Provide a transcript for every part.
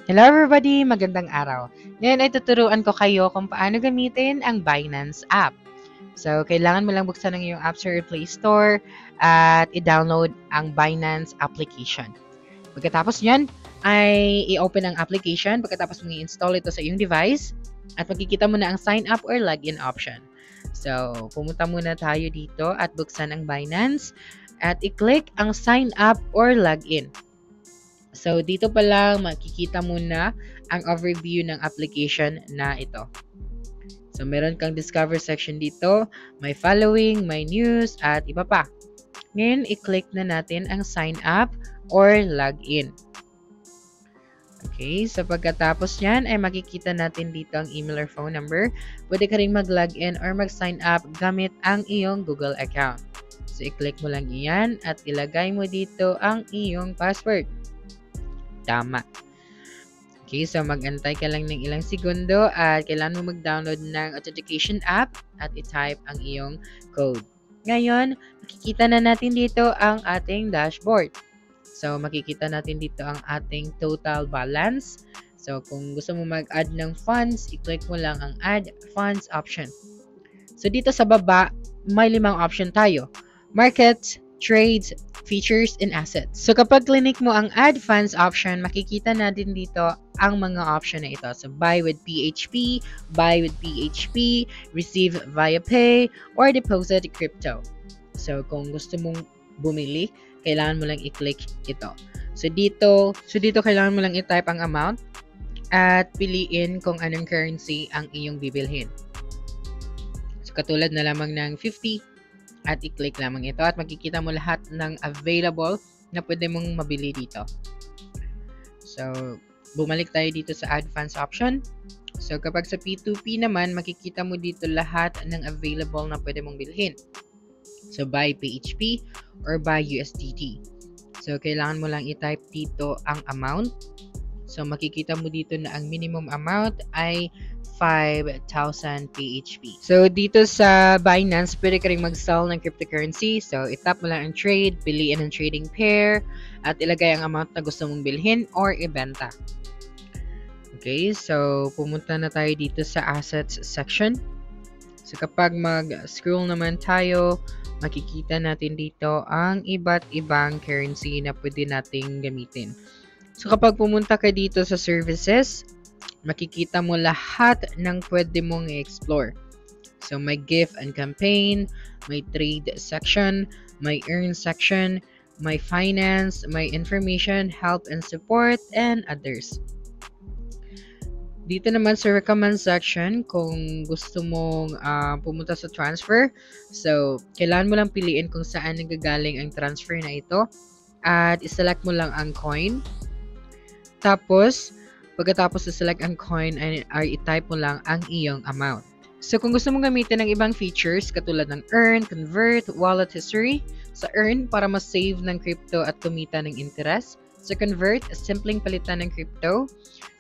Hello everybody! Magandang araw. Ngayon ay tuturuan ko kayo kung paano gamitin ang Binance app. So, kailangan mo lang buksan ang iyong App Store or Play Store at i-download ang Binance application. Pagkatapos nyan, ay i-open ang application. Pagkatapos mo i-install ito sa iyong device at makikita mo na ang sign up or login option. So, pumunta muna tayo dito at buksan ang Binance at i-click ang sign up or login. So, dito pa lang makikita mo na ang overview ng application na ito. So, meron kang discover section dito, may following, may news, at iba pa. Ngayon, i-click na natin ang sign up or login. Okay, so pagkatapos yan ay makikita natin dito ang email or phone number. Pwede ka rin mag-login or mag-sign up gamit ang iyong Google account. So, i-click mo lang iyan at ilagay mo dito ang iyong password. Tama. Okay, so mag-antay ka lang ng ilang segundo at kailangan mo mag-download ng authentication app at i-type ang iyong code. Ngayon, makikita na natin dito ang ating dashboard. So, makikita natin dito ang ating total balance. So, kung gusto mo mag-add ng funds, i-click mo lang ang add funds option. So, dito sa baba, may 5 option tayo. Markets, trades, features, and assets. So, kapag clinic mo ang add funds option, makikita natin dito ang mga option na ito. So, buy with PHP, buy with PHP, receive via pay, or deposit crypto. So, kung gusto mong bumili, kailangan mo lang i-click ito. So, dito kailangan mo lang i-type ang amount at piliin kung anong currency ang iyong bibilhin. So, katulad na lamang ng 50, at i-click lamang ito at makikita mo lahat ng available na pwede mong mabili dito. So, bumalik tayo dito sa add funds option. So, kapag sa P2P naman, makikita mo dito lahat ng available na pwede mong bilhin. So, buy PHP or buy USDT. So, kailangan mo lang i-type dito ang amount. So, makikita mo dito na ang minimum amount ay 5,000 PHP. So, dito sa Binance, pwede ka rin mag-sell ng cryptocurrency. So, itap mo lang ang trade, piliin ang trading pair, at ilagay ang amount na gusto mong bilhin or ibenta. Okay, so pumunta na tayo dito sa assets section. So, kapag mag-scroll naman tayo, makikita natin dito ang iba't ibang currency na pwede nating gamitin. So, kapag pumunta ka dito sa services, makikita mo lahat ng pwede mong i-explore. So, may gift and campaign, may trade section, may earn section, may finance, may information, help and support, and others. Dito naman sa recommend section, kung gusto mong pumunta sa transfer, so, kailangan mo lang piliin kung saan nagagaling ang transfer na ito at iselect mo lang ang coin. Tapos, pagkatapos i-select ang coin ay i-type mo lang ang iyong amount. So, kung gusto mong gamitin ng ibang features katulad ng earn, convert, wallet history, sa earn para mas-save ng crypto at kumita ng interest. Sa convert, simpleng palitan ng crypto.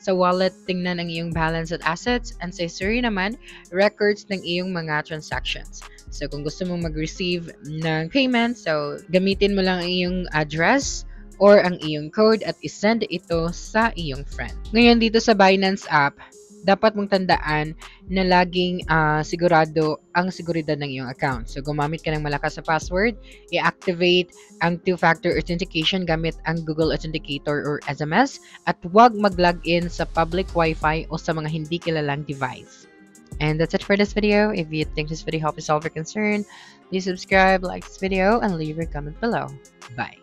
Sa wallet, tingnan ang iyong balance at assets. And sa history naman, records ng iyong mga transactions. So, kung gusto mong mag-receive ng payment, so gamitin mo lang ang iyong address or ang iyong code at isend ito sa iyong friend. Ngayon dito sa Binance app, dapat mong tandaan na laging sigurado ang seguridad ng iyong account. So, gumamit ka ng malakas sa password, i-activate ang two-factor authentication gamit ang Google Authenticator or SMS, at huwag mag-login sa public Wi-Fi o sa mga hindi kilalang device. And that's it for this video. If you think this video helped you solve your concern, please subscribe, like this video, and leave your comment below. Bye!